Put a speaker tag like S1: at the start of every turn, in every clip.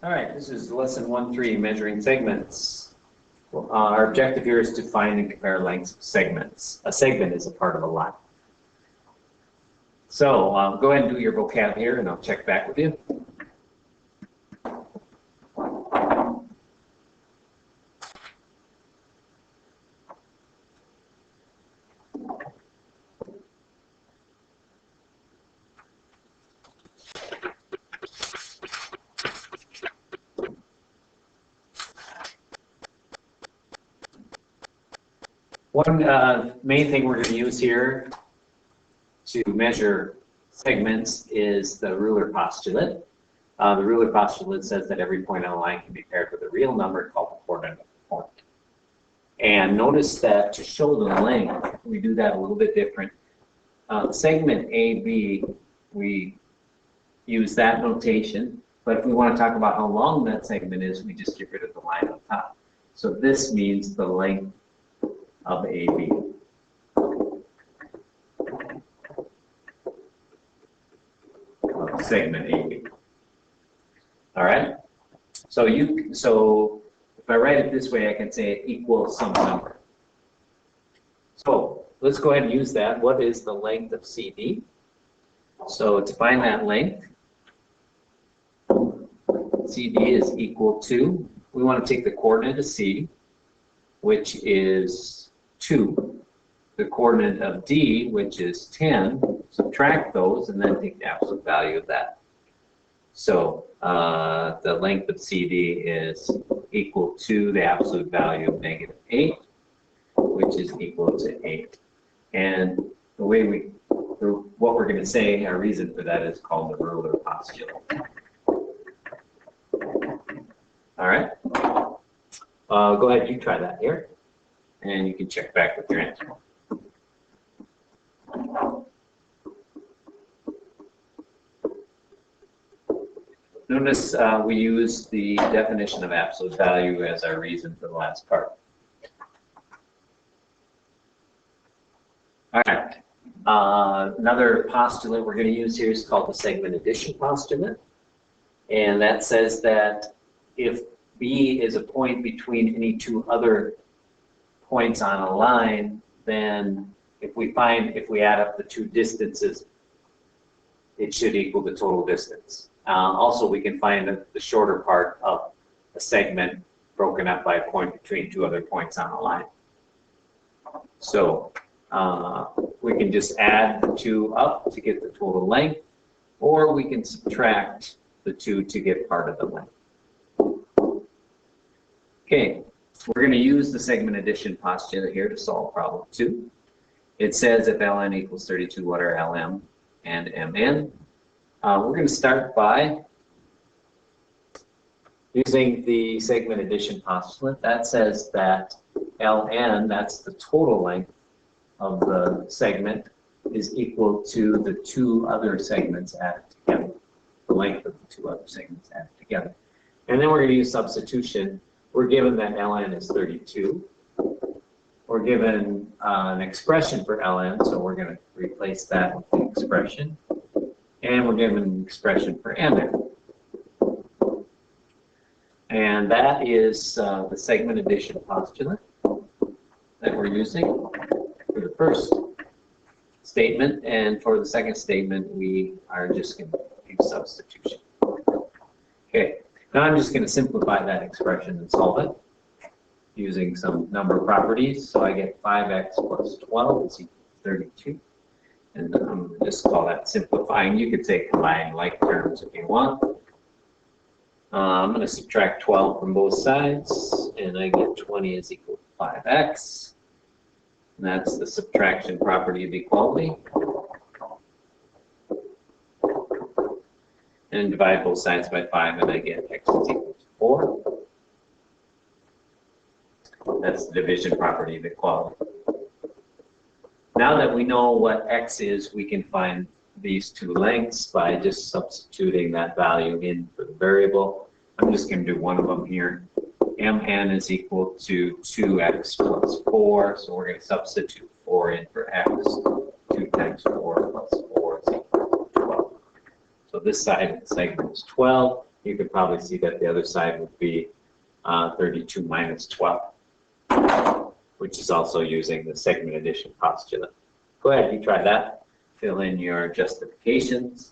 S1: All right, this is lesson 1.3, measuring segments. Our objective here is to find and compare lengths of segments. A segment is a part of a line. So go ahead and do your vocab here, and I'll check back with you. One main thing we're going to use here to measure segments is the ruler postulate. The ruler postulate says that every point on a line can be paired with a real number called the coordinate of the point. And notice that to show the length, we do that a little bit different. Segment AB, we use that notation, but if we want to talk about how long that segment is, we just get rid of the line on top. So this means the length of AB. Segment AB. All right. So if I write it this way, I can say it equals some number. So let's go ahead and use that. What is the length of CD? So to find that length, CD is equal to, we want to take the coordinate of C, which is 2. The coordinate of D, which is 10, subtract those, and then take the absolute value of that. So the length of CD is equal to the absolute value of -8, which is equal to 8. And the way what we're going to say, our reason for that is called the ruler postulate. All right. Go ahead, you try that here, and you can check back with your answer. Notice we use the definition of absolute value as our reason for the last part. All right. Another postulate we're going to use here is called the segment addition postulate. And that says that if B is a point between any two other points on a line, then if we add up the two distances, it should equal the total distance. Also, we can find the shorter part of a segment broken up by a point between two other points on a line. So we can just add the two up to get the total length, or we can subtract the two to get part of the length. Okay, we're going to use the segment addition postulate here to solve problem 2. It says if ln equals 32, what are lm and mn? We're going to start by using the segment addition postulate. That says that ln, that's the total length of the segment, is equal to the two other segments added together, the length of the two other segments added together. And then we're going to use substitution. We're given that ln is 32. We're given an expression for ln, so we're going to replace that with the expression. And we're given an expression for mn. And that is the segment addition postulate that we're using for the first statement. And for the second statement, we are just going to use substitution. Okay, now I'm just going to simplify that expression and solve it using some number properties. So I get 5x plus 12 is equal to 32. And I'm going to just call that simplifying. You could say combine like terms if you want. I'm going to subtract 12 from both sides, and I get 20 is equal to 5x. And that's the subtraction property of equality. And divide both sides by 5, and I get x is equal to 4. That's the division property of equality. Now that we know what x is, we can find these two lengths by just substituting that value in for the variable. I'm just going to do one of them here. Mn is equal to 2x plus 4, so we're going to substitute 4 in for x. 2 times 4 plus 4 is equal to 12. So this side of the segment is 12. you could probably see that the other side would be 32 minus 12, which is also using the segment addition postulate. Go ahead, you try that. Fill in your justifications.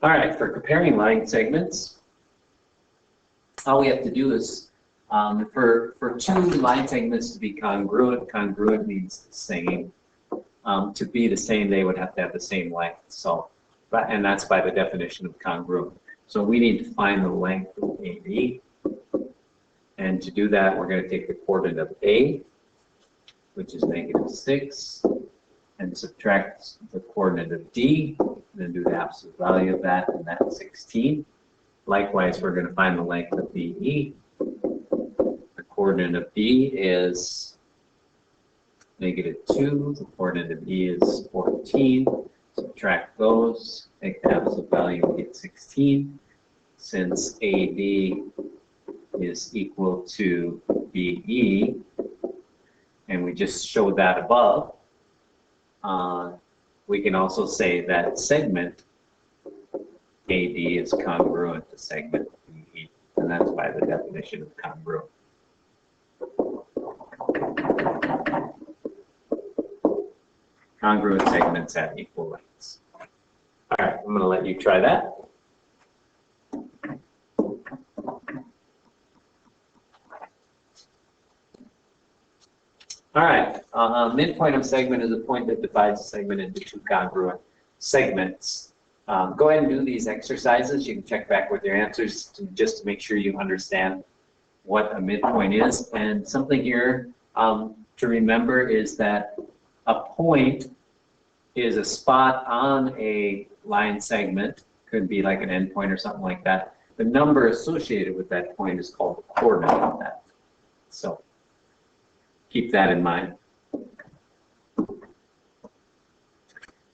S1: All right, for comparing line segments, all we have to do is, for two line segments to be congruent, congruent means the same. To be the same, they would have to have the same length. So, and that's by the definition of congruent. So we need to find the length of AB. And to do that, we're going to take the coordinate of A, which is -6, and subtract the coordinate of D, and then do the absolute value of that, and that's 16. Likewise, we're going to find the length of BE. The coordinate of B is -2. The coordinate of E is 14. Subtract those, take the absolute value, and get 16. Since AB is equal to BE, and we just showed that above, we can also say that segment AB is congruent to segment BE, and that's by the definition of congruent. Congruent segments have equal lengths. All right, I'm going to let you try that. All right, midpoint of segment is a point that divides a segment into two congruent segments. Go ahead and do these exercises. You can check back with your answers just to make sure you understand what a midpoint is. And something here to remember is that a point is a spot on a line segment. Could be like an endpoint or something like that. The number associated with that point is called the coordinate of that. So keep that in mind.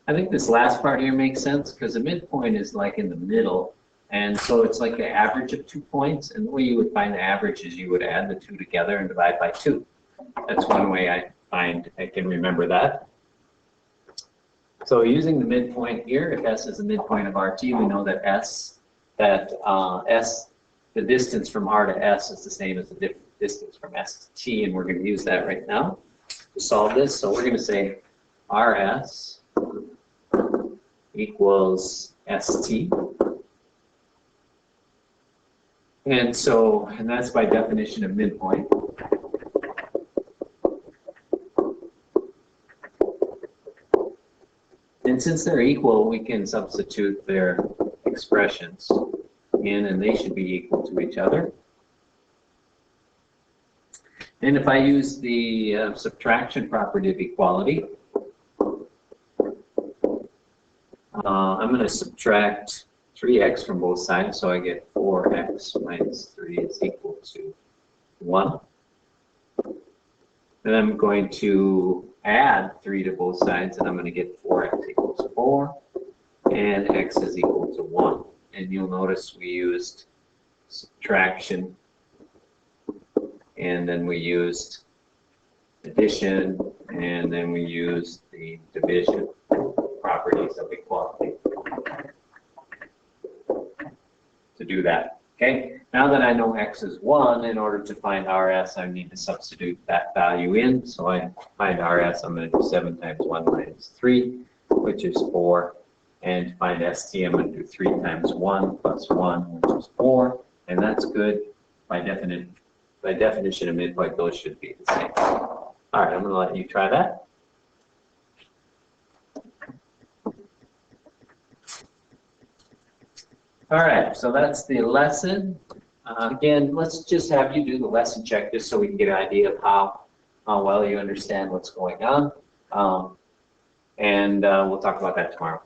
S1: I think this last part here makes sense because a midpoint is like in the middle, and so it's like the average of 2 points, and the way you would find the average is you would add the two together and divide by 2. That's one way I can remember that. So using the midpoint here, if S is the midpoint of RT, we know that the distance from R to S is the same as the distance from S to T, and we're going to use that right now to solve this. So we're going to say RS equals ST. And that's by definition of midpoint. And since they're equal, we can substitute their expressions in, and they should be equal to each other. And if I use the subtraction property of equality, I'm going to subtract 3x from both sides, so I get 4x minus 3 is equal to 1. Then I'm going to add 3 to both sides, and I'm going to get 4x equals 4, and x is equal to 1. And you'll notice we used subtraction, and then we used addition, and then we used the division properties of equality to do that. Okay, now that I know x is 1, in order to find RS, I need to substitute that value in. So I find RS, I'm going to do 7 times 1 minus 3, which is 4. And to find ST, I'm going to do 3 times 1 plus 1, which is 4. And that's good. By definition of midpoint, those should be the same. All right, I'm going to let you try that. All right, so that's the lesson. Again, let's just have you do the lesson check just so we can get an idea of how well you understand what's going on. And we'll talk about that tomorrow.